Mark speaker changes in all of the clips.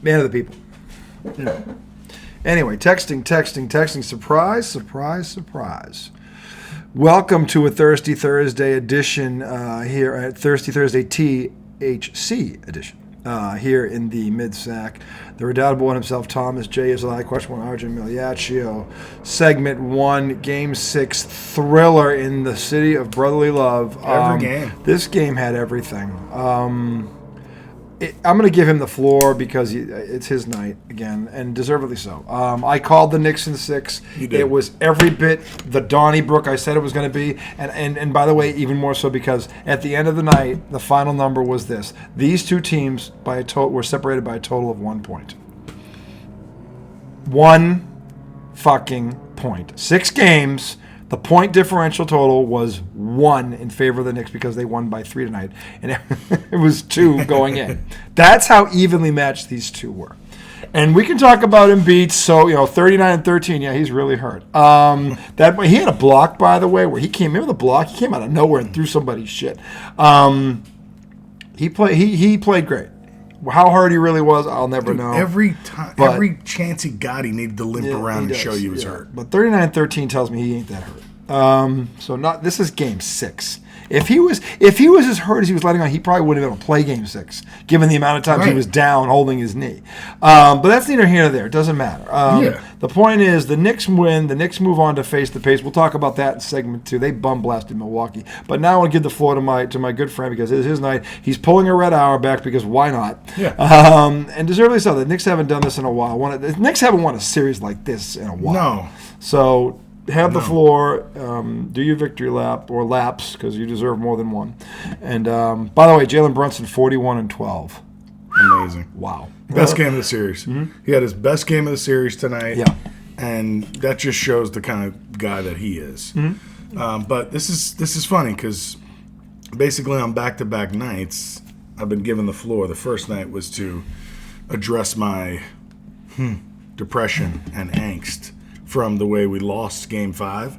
Speaker 1: Man of the people. Anyway, texting. Surprise. Welcome to a Thirsty Thursday edition here at Thirsty Thursday THC edition here in the Mid-Sac. The redoubtable one himself, Thomas J. is I, question one, Arjun Miliaccio. Segment 1, Game 6 thriller in the city of brotherly love.
Speaker 2: Every game.
Speaker 1: This game had everything. I'm going to give him the floor because it's his night again, and deservedly so. I called the Knicks in 6.
Speaker 2: You did.
Speaker 1: It was every bit the Donnybrook I said it was going to be, and by the way, even more so because at the end of the night, the final number was this. These two teams were separated by a total of 1 point. 1 fucking point. 6 games. The point differential total was 1 in favor of the Knicks because they won by 3 tonight, and it was 2 going in. That's how evenly matched these two were. And we can talk about Embiid. So 39 and 13. Yeah, he's really hurt. He had a block, by the way, where he came in with a block. He came out of nowhere and threw somebody's shit. He played great. How hard he really was, I'll never know.
Speaker 2: Every chance he got, he needed to limp around and show you he was hurt.
Speaker 1: But 39-13 tells me he ain't that hurt. This is Game 6. If he was as hurt as he was letting on, he probably wouldn't have been able to play Game 6, given the amount of times he was down holding his knee. But that's neither here nor there. It doesn't matter. The point is, the Knicks win. The Knicks move on to face the pace. We'll talk about that in segment 2. They bum blasted Milwaukee. But now I want to give the floor to my good friend because it is his night. He's pulling a red hour back because why not?
Speaker 2: Yeah.
Speaker 1: And deservedly so. The Knicks haven't done this in a while. The Knicks haven't won a series like this in a while.
Speaker 2: No.
Speaker 1: So have the floor, do your victory lap or laps because you deserve more than one. And by the way, Jalen Brunson 41 and 12.
Speaker 2: Amazing.
Speaker 1: Wow.
Speaker 2: Best game of the series.
Speaker 1: Mm-hmm.
Speaker 2: He had his best game of the series tonight.
Speaker 1: Yeah.
Speaker 2: And that just shows the kind of guy that he is.
Speaker 1: Mm-hmm.
Speaker 2: But this is funny because basically on back-to-back nights, I've been given the floor. The first night was to address my depression and angst from the way we lost Game 5.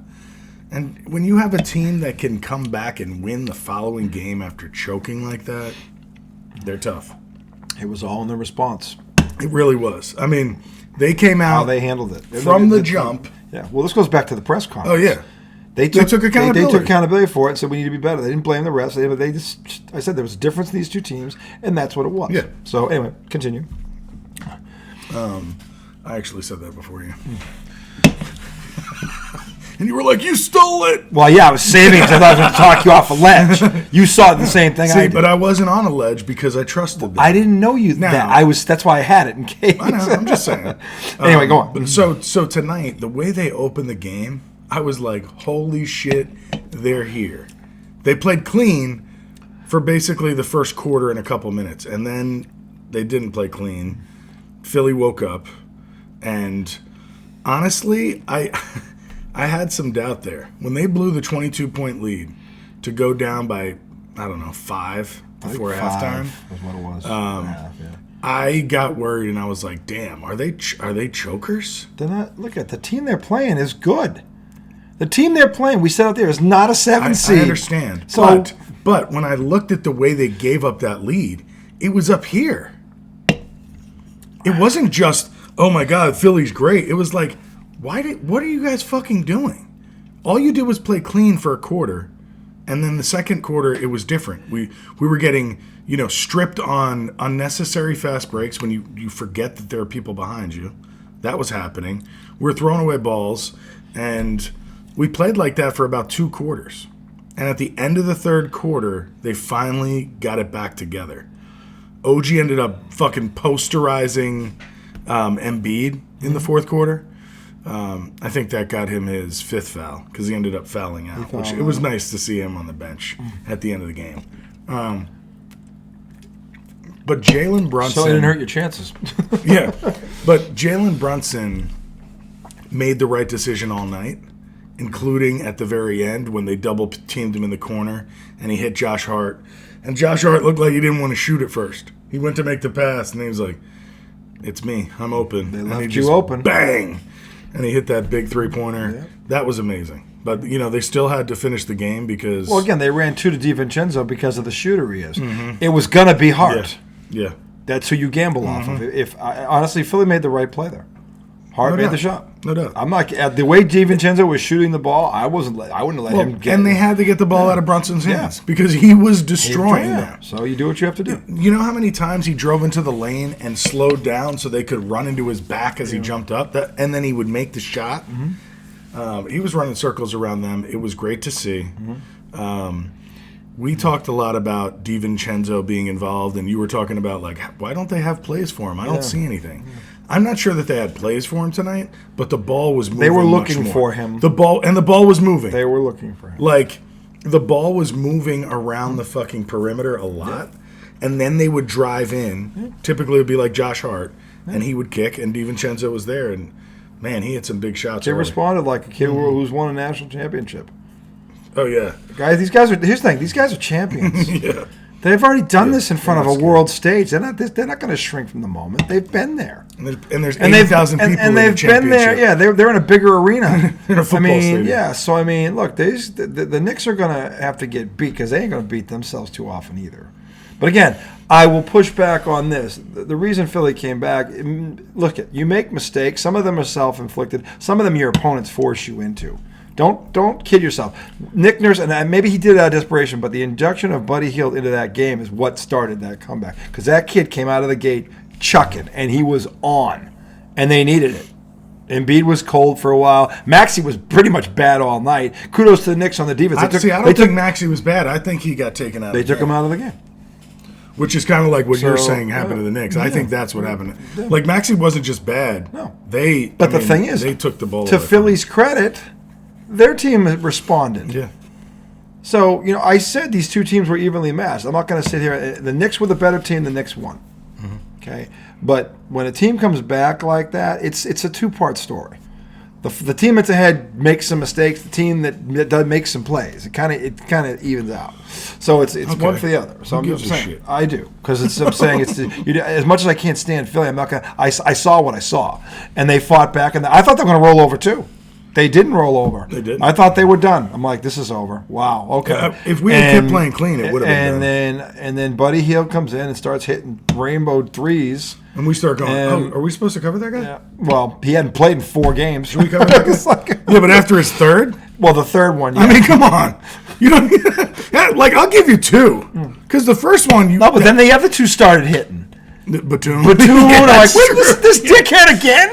Speaker 2: And when you have a team that can come back and win the following game after choking like that, they're tough.
Speaker 1: It was all in the response.
Speaker 2: It really was. I mean, they came out.
Speaker 1: How they handled it.
Speaker 2: From the jump.
Speaker 1: Yeah. Well, this goes back to the press conference.
Speaker 2: Oh, yeah.
Speaker 1: They took accountability.
Speaker 2: They
Speaker 1: took accountability for it and said we need to be better. They didn't blame the refs. I said there was a difference in these two teams, and that's what it was.
Speaker 2: Yeah.
Speaker 1: So, anyway, continue.
Speaker 2: I actually said that before you. And you were like, you stole it!
Speaker 1: Well, yeah, I was saving it because I thought I was going to talk you off a ledge. You saw the same thing I did.
Speaker 2: But I wasn't on a ledge because I trusted them.
Speaker 1: I didn't know you that. That's why I had it in case.
Speaker 2: I know, I'm just saying.
Speaker 1: Anyway, go on.
Speaker 2: So tonight, the way they opened the game, I was like, holy shit, they're here. They played clean for basically the first quarter and a couple minutes, and then they didn't play clean. Philly woke up, and honestly, I had some doubt there. When they blew the 22-point lead to go down by, 5 before halftime.
Speaker 1: Was what it was.
Speaker 2: I got worried, and I was like, damn, are they chokers?
Speaker 1: They're not. Look at the team they're playing is good. The team they're playing, we said out there, is not a 7 seed.
Speaker 2: I understand.
Speaker 1: So,
Speaker 2: but when I looked at the way they gave up that lead, it was up here. It wasn't just, oh my God, Philly's great. It was like, what are you guys fucking doing? All you did was play clean for a quarter, and then the second quarter it was different. We were getting stripped on unnecessary fast breaks when you forget that there are people behind you. That was happening. We're throwing away balls, and we played like that for about 2 quarters. And at the end of the third quarter, they finally got it back together. OG ended up fucking posterizing Embiid in the fourth quarter. I think that got him his 5th foul because he ended up fouling out. It was nice to see him on the bench at the end of the game. But Jalen Brunson...
Speaker 1: So it didn't hurt your chances.
Speaker 2: Yeah. But Jalen Brunson made the right decision all night, including at the very end when they double-teamed him in the corner and he hit Josh Hart. And Josh Hart looked like he didn't want to shoot at first. He went to make the pass, and he was like, it's me. I'm open.
Speaker 1: They left you open.
Speaker 2: Bang! And he hit that big 3-pointer.
Speaker 1: Yep.
Speaker 2: That was amazing. But, they still had to finish the game because...
Speaker 1: Well, again, they ran 2 to DiVincenzo because of the shooter he is. Mm-hmm. It was going to be hard.
Speaker 2: Yeah.
Speaker 1: That's who you gamble off of. Honestly, Philly made the right play there. Hart made the shot.
Speaker 2: No doubt.
Speaker 1: I'm not the way DiVincenzo was shooting the ball. I wouldn't have let him get.
Speaker 2: And they had to get the ball out of Brunson's hands because he was destroying them.
Speaker 1: So you do what you have to do.
Speaker 2: You know how many times he drove into the lane and slowed down so they could run into his back as he jumped up, and then he would make the shot. He was running circles around them. It was great to see. We talked a lot about DiVincenzo being involved, and you were talking about, like, why don't they have plays for him? I don't see anything. I'm not sure that they had plays for him tonight, but the ball was moving.
Speaker 1: They were looking for him.
Speaker 2: The ball was moving.
Speaker 1: They were looking for him.
Speaker 2: Like, the ball was moving around the fucking perimeter a lot, and then they would drive in. Typically, it would be like Josh Hart, and he would kick, and DiVincenzo was there, and, man, he had some big shots.
Speaker 1: They responded like a kid who's won a national championship.
Speaker 2: Oh, yeah.
Speaker 1: Guys, here's the thing. These guys are champions.
Speaker 2: Yeah.
Speaker 1: They've already done this in front of a world stage. They're not going to shrink from the moment. They've been there.
Speaker 2: And there's 80,000 people
Speaker 1: and they've been there. Yeah, they're in a bigger arena.
Speaker 2: In a football stadium.
Speaker 1: Yeah. So I mean, look, the Knicks are going to have to get beat because they ain't going to beat themselves too often either. But again, I will push back on this. The reason Philly came back, look, you make mistakes. Some of them are self-inflicted. Some of them your opponents force you into. Don't kid yourself. Nick Nurse, and maybe he did it out of desperation, but the induction of Buddy Hield into that game is what started that comeback. Because that kid came out of the gate chucking, and he was on, and they needed it. Embiid was cold for a while. Maxey was pretty much bad all night. Kudos to the Knicks on the defense.
Speaker 2: I don't think Maxey was bad. I think he got taken out.
Speaker 1: They took him out of the game.
Speaker 2: Which is kind of like what you're saying happened to the Knicks. I think that's what happened. Like, Maxey wasn't just bad.
Speaker 1: No.
Speaker 2: The thing is, they took the ball
Speaker 1: to Philly's credit, their team responded.
Speaker 2: Yeah.
Speaker 1: So, I said these two teams were evenly matched. I'm not going to sit here. The Knicks were the better team. The Knicks won. Okay? But when a team comes back like that, it's a two-part story. The team that's ahead makes some mistakes. The team that does make some plays. It kind of evens out. So it's one for the other. So I'm just saying shit? I do because I'm saying as much as I can't stand Philly. I'm not gonna. I saw what I saw, and they fought back, and I thought they were going to roll over too. They didn't roll over.
Speaker 2: They didn't.
Speaker 1: I thought they were done. I'm like, this is over. Wow. Okay.
Speaker 2: If we had kept playing clean, it would have been done.
Speaker 1: And then Buddy Hield comes in and starts hitting rainbow threes.
Speaker 2: And we start going, are we supposed to cover that guy?
Speaker 1: Yeah. Well, he hadn't played in 4 games.
Speaker 2: Should we cover that guy? Yeah, but after his third?
Speaker 1: Well, the third one, yeah.
Speaker 2: I mean, come on. You don't. I'll give you 2. Because the first one,
Speaker 1: No, but then the other 2 started hitting.
Speaker 2: Batum.
Speaker 1: I'm like, wait, this dickhead again?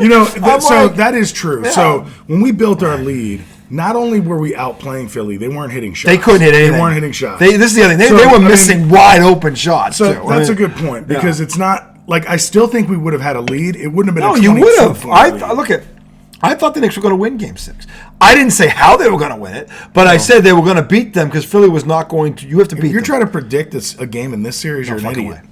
Speaker 2: That is true. Yeah. So when we built our lead, not only were we outplaying Philly, they weren't hitting shots.
Speaker 1: They couldn't hit anything.
Speaker 2: They weren't hitting shots.
Speaker 1: This is the other thing. They were missing wide open shots.
Speaker 2: So that's a good point because it's not like I still think we would have had a lead. It wouldn't have been.
Speaker 1: No, you would have. I thought the Knicks were going to win Game 6. I didn't say how they were going to win it, but I said they were going to beat them because Philly was not going to. You have to beat them.
Speaker 2: If you're trying to predict a game in this series, you're an idiot.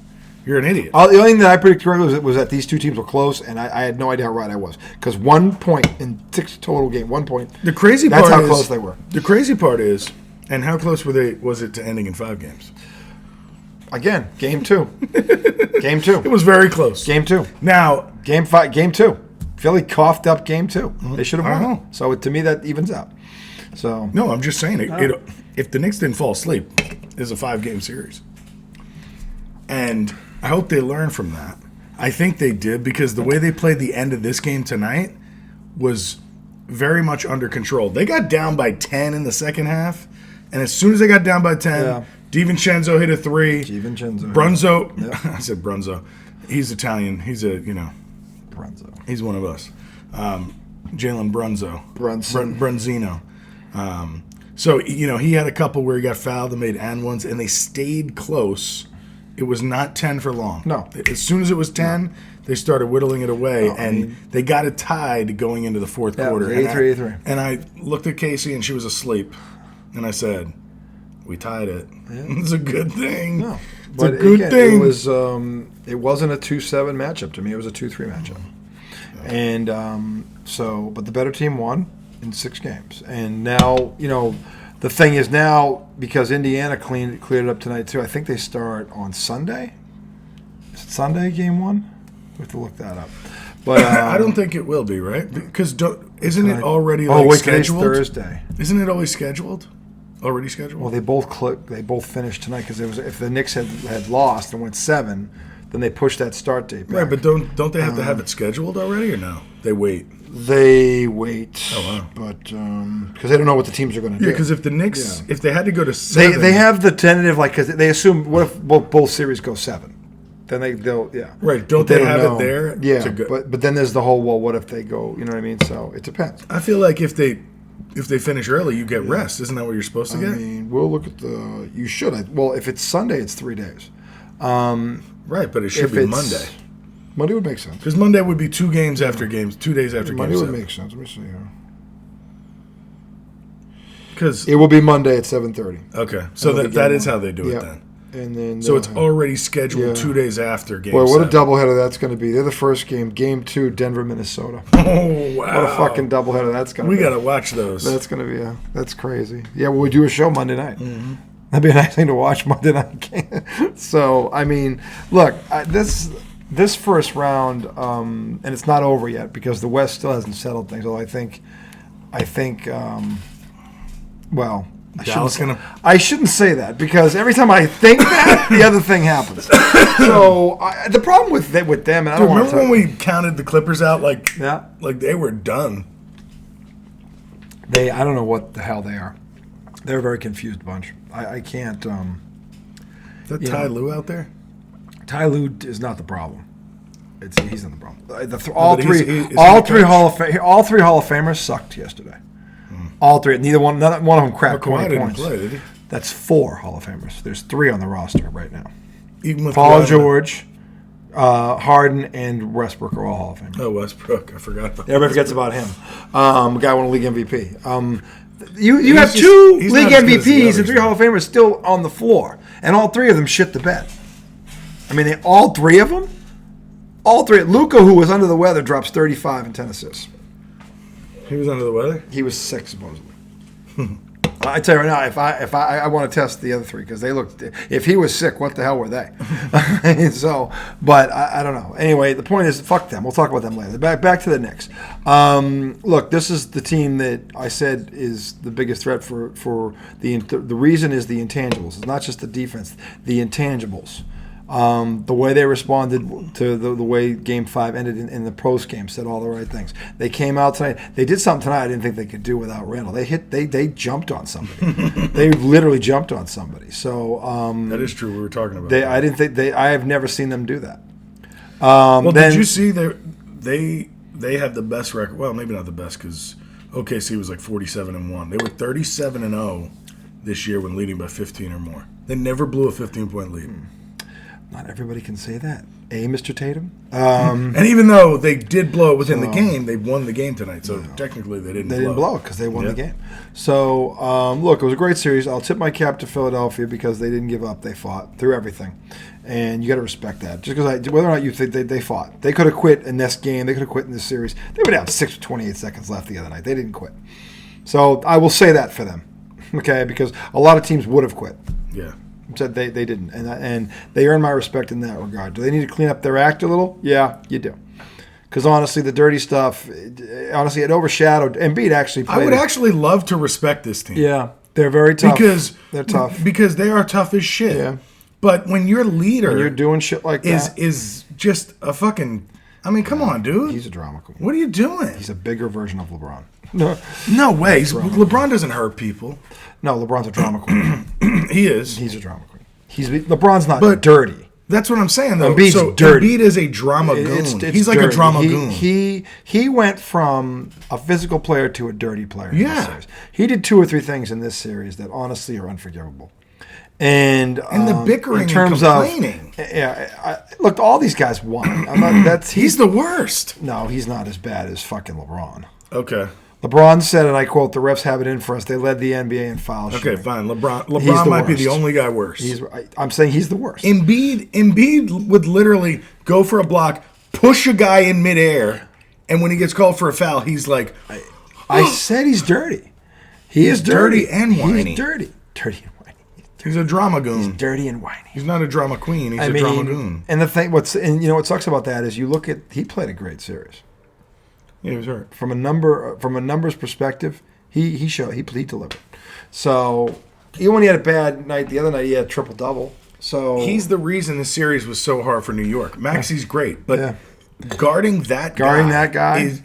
Speaker 2: You're an idiot.
Speaker 1: The only thing that I predicted correctly was that these two teams were close, and I had no idea how right I was. Because 1 point in 6 total game, 1 point.
Speaker 2: The crazy part
Speaker 1: that's how close they were.
Speaker 2: The crazy part is, and how close was it to ending in 5 games?
Speaker 1: Again, Game 2. Game 2.
Speaker 2: It was very close.
Speaker 1: Game 2.
Speaker 2: Now,
Speaker 1: Game 5. Game 2. Philly coughed up Game 2. They should have won. So to me, that evens out. So
Speaker 2: no, I'm just saying if the Knicks didn't fall asleep, it's a 5-game series, and I hope they learn from that. I think they did because the way they played the end of this game tonight was very much under control. They got down by 10 in the second half, and as soon as they got down by 10, DiVincenzo hit a 3. Brunson. Yep. I said Brunson. He's Italian. He's
Speaker 1: Brunson.
Speaker 2: He's one of us. Jalen Brunson. Brunzino. So, he had a couple where he got fouled and made and ones, and they stayed close. It was not 10 for long.
Speaker 1: No.
Speaker 2: As soon as it was 10, they started whittling it away, they got it tied going into the fourth quarter.
Speaker 1: 8-3.
Speaker 2: And I looked at Casey, and she was asleep. And I said, we tied it. Yeah. It's a good thing.
Speaker 1: No.
Speaker 2: It's a good thing.
Speaker 1: It wasn't a 2-7 matchup to me. It was a 2-3 matchup. Yeah. And but the better team won in 6 games. And now, the thing is now, because Indiana cleared it up tonight too, I think they start on Sunday. Is it Sunday, Game 1? We have to look that up. But
Speaker 2: I don't think it will be, right? Because isn't it already scheduled?
Speaker 1: Thursday.
Speaker 2: Isn't it always scheduled? Already scheduled?
Speaker 1: Well, they both finished tonight because if the Knicks had lost and went 7, then they push that start date back.
Speaker 2: Right, but don't they have to have it scheduled already, or no? They wait.
Speaker 1: They wait.
Speaker 2: Oh, wow.
Speaker 1: But because they don't know what the teams are going to do.
Speaker 2: Yeah, because if the Knicks, if they had to go to 7,
Speaker 1: they have the tentative, like, because they assume what if both series go 7, then they'll
Speaker 2: right. Don't they have it there?
Speaker 1: Yeah, but then there's the whole what if they go? You know what I mean? So it depends.
Speaker 2: I feel like if they finish early, you get rest. Isn't that what you're supposed to get?
Speaker 1: I mean, we'll look at the. You should. Well, if it's Sunday, it's 3 days.
Speaker 2: Right, but it should be Monday.
Speaker 1: Monday would make sense.
Speaker 2: Because Monday would be 2 games after games, 2 days after games.
Speaker 1: Monday would make sense. Let me see here.
Speaker 2: Because
Speaker 1: it will be Monday at 7:30.
Speaker 2: Okay, so that is how they do it then.
Speaker 1: And then
Speaker 2: so it's already scheduled 2 days after game.
Speaker 1: Boy, what
Speaker 2: 7.
Speaker 1: a doubleheader that's going to be. They're the first game, Game 2, Denver, Minnesota.
Speaker 2: Oh wow!
Speaker 1: What a fucking doubleheader that's going to be.
Speaker 2: We got to watch those.
Speaker 1: That's going to be that's crazy. Yeah, well, we do a show Monday night.
Speaker 2: Mm-hmm.
Speaker 1: That'd be a nice thing to watch Monday night. So I mean, look, this first round, and it's not over yet because the West still hasn't settled things. Although I think, well. I shouldn't say that because every time I think that, the other thing happens. So the problem with them, and I don't
Speaker 2: remember when we counted the Clippers out like they were done.
Speaker 1: I don't know what the hell they are. They're a very confused bunch. I can't.
Speaker 2: Is that Ty Lue out there?
Speaker 1: Ty Lue is not the problem. He's not the problem. All three Hall of Famers sucked yesterday. All three. None of them cracked 20 points.
Speaker 2: Play, did he?
Speaker 1: That's 4 Hall of Famers. There's 3 on the roster right now.
Speaker 2: Even with
Speaker 1: Paul George, Harden, and Westbrook are all Hall of Famers.
Speaker 2: Oh, Westbrook. I forgot about
Speaker 1: Everybody forgets about him. Guy won a league MVP. You have 2 league MVPs and 3 Hall of Famers still on the floor. And all 3 of them shit the bed. I mean, all 3 of them? All 3. Luka, who was under the weather, drops 35 and 10 assists.
Speaker 2: He was under the weather?
Speaker 1: He was sick, supposedly. I tell you right now, if I want to test the other 3 because they looked. If he was sick, what the hell were they? So, but I don't know. Anyway, the point is, fuck them. We'll talk about them later. Back to the Knicks. Look, this is the team that I said is the biggest threat for the reason is the intangibles. It's not just the defense, the intangibles. The way they responded to the way Game 5 ended in the post game said all the right things. They came out tonight. They did something tonight I didn't think they could do without Randall. They jumped on somebody. They literally jumped on somebody. So
Speaker 2: that is true. We were talking about.
Speaker 1: I didn't think I have never seen them do that.
Speaker 2: Did you see they have the best record? Well, maybe not the best because OKC was like 47-1. They were 37-0 this year when leading by 15 or more. They never blew a 15-point lead.
Speaker 1: Not everybody can say that. Mr. Tatum?
Speaker 2: And even though they did blow it within the game, they won the game tonight. So technically they didn't blow it.
Speaker 1: They didn't blow it because they won the game. So, look, it was a great series. I'll tip my cap to Philadelphia because they didn't give up. They fought through everything. And you got to respect that. Just because whether or not you think they fought. They could have quit in this game. They could have quit in this series. They were down 6 with 28 seconds left the other night. They didn't quit. So I will say that for them. Okay? Because a lot of teams would have quit.
Speaker 2: Yeah.
Speaker 1: Said they didn't, and they earn my respect in that regard. Do they need to clean up their act a little? Yeah, you do. Because honestly, the dirty stuff, it overshadowed. Embiid actually played.
Speaker 2: I would actually love to respect this team.
Speaker 1: Yeah, they're very tough. They're tough.
Speaker 2: Because they are tough as shit.
Speaker 1: Yeah.
Speaker 2: But when your leader
Speaker 1: you're doing shit like that
Speaker 2: is just a fucking. I mean, come on, dude.
Speaker 1: He's a drama queen.
Speaker 2: What are you doing?
Speaker 1: He's a bigger version of LeBron.
Speaker 2: No way. LeBron doesn't hurt people.
Speaker 1: No, LeBron's a drama queen.
Speaker 2: He is.
Speaker 1: He's a drama queen. LeBron's not dirty.
Speaker 2: That's what I'm saying, though.
Speaker 1: Embiid's dirty.
Speaker 2: Embiid is a drama goon. He's like dirty. A drama goon.
Speaker 1: He went from a physical player to a dirty player in this series. He did 2 or 3 things in this series that honestly are unforgivable. And
Speaker 2: the bickering
Speaker 1: in terms
Speaker 2: and complaining.
Speaker 1: Look, all these guys won.
Speaker 2: He's the worst.
Speaker 1: No, he's not as bad as fucking LeBron.
Speaker 2: Okay.
Speaker 1: LeBron said, and I quote, "The refs have it in for us. They led the NBA in foul shooting."
Speaker 2: Okay, fine. LeBron might be the only guy worse.
Speaker 1: I'm saying he's the worst.
Speaker 2: Embiid would literally go for a block, push a guy in midair, and when he gets called for a foul, he's like,
Speaker 1: I said he's dirty. He's dirty
Speaker 2: and whiny.
Speaker 1: He's dirty. Dirty and whiny.
Speaker 2: He's a drama goon.
Speaker 1: He's dirty and whiny.
Speaker 2: He's not a drama queen. He's a drama goon.
Speaker 1: And the thing, what sucks about that is he played a great series.
Speaker 2: Yeah, he was hurt.
Speaker 1: From a numbers perspective, he delivered. So even when he had a bad night, the other night he had a triple double. So
Speaker 2: he's the reason the series was so hard for New York. Maxey's great, but
Speaker 1: Yeah.
Speaker 2: guarding that guy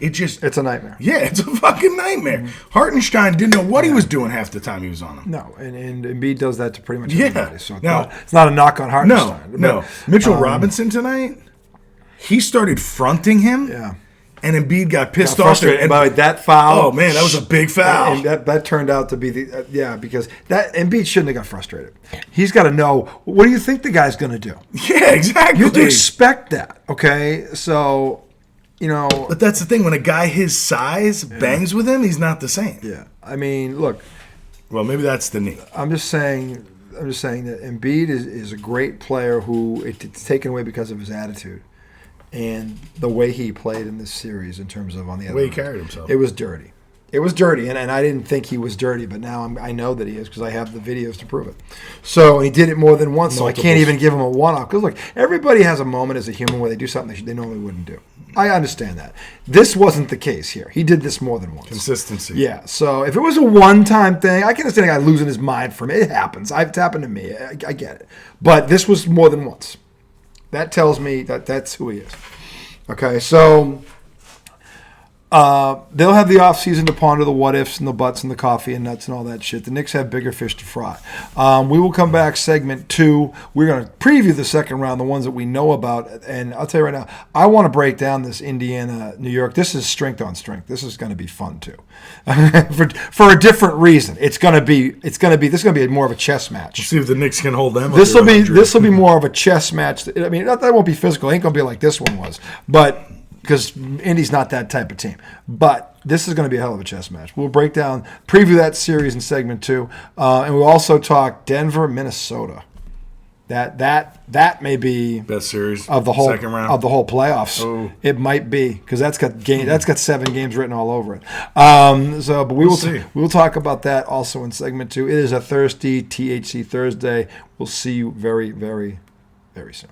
Speaker 1: it's a nightmare.
Speaker 2: Yeah, it's a fucking nightmare. Hartenstein didn't know what he was doing half the time he was on him.
Speaker 1: No, and Embiid does that to pretty much
Speaker 2: Yeah.
Speaker 1: everybody. So it's not a knock on Hartenstein.
Speaker 2: No. Mitchell Robinson tonight, he started fronting him.
Speaker 1: Yeah.
Speaker 2: And Embiid got pissed off.
Speaker 1: Frustrated by that foul.
Speaker 2: Oh man, that was a big foul.
Speaker 1: And that turned out to be because that Embiid shouldn't have got frustrated. He's got to know, what do you think the guy's going to do?
Speaker 2: Yeah, exactly.
Speaker 1: You'd expect that, okay? So,
Speaker 2: But that's the thing. When a guy his size bangs with him, he's not the same.
Speaker 1: Yeah. I mean, look.
Speaker 2: Well, maybe that's the knee.
Speaker 1: I'm just saying that Embiid is a great player who it's taken away because of his attitude. And the way he played in this series in terms of on the other
Speaker 2: way he
Speaker 1: end.
Speaker 2: carried himself.
Speaker 1: It was dirty. It was dirty, and I didn't think he was dirty, but now I know that he is because I have the videos to prove it. So he did it more than once, so I can't even give him a one-off. Because, look, everybody has a moment as a human where they do something they normally wouldn't do. I understand that. This wasn't the case here. He did this more than once.
Speaker 2: Consistency.
Speaker 1: Yeah, so if it was a one-time thing, I can understand a guy losing his mind from it. It happens. It's happened to me. I get it. But this was more than once. That tells me that that's who he is. Okay, so they'll have the offseason to ponder the what-ifs and the buts and the coffee and nuts and all that shit. The Knicks have bigger fish to fry. We will come back segment 2. We're going to preview the second round, the ones that we know about. And I'll tell you right now, I want to break down this Indiana-New York. This is strength on strength. This is going to be fun, too. for a different reason. This is going to be more of a chess match.
Speaker 2: We'll see if the Knicks can hold them.
Speaker 1: This will be more of a chess match. I mean, that won't be physical. It ain't going to be like this one was. But because Indy's not that type of team. But this is going to be a hell of a chess match. We'll preview that series in segment 2. And we'll also talk Denver, Minnesota. That may be
Speaker 2: best series
Speaker 1: of the whole
Speaker 2: second round
Speaker 1: of the whole playoffs.
Speaker 2: Oh.
Speaker 1: It might be because that's got 7 games written all over it. But we'll see. We'll talk about that also in segment 2. It is a thirsty THC Thursday. We'll see you very, very, very soon.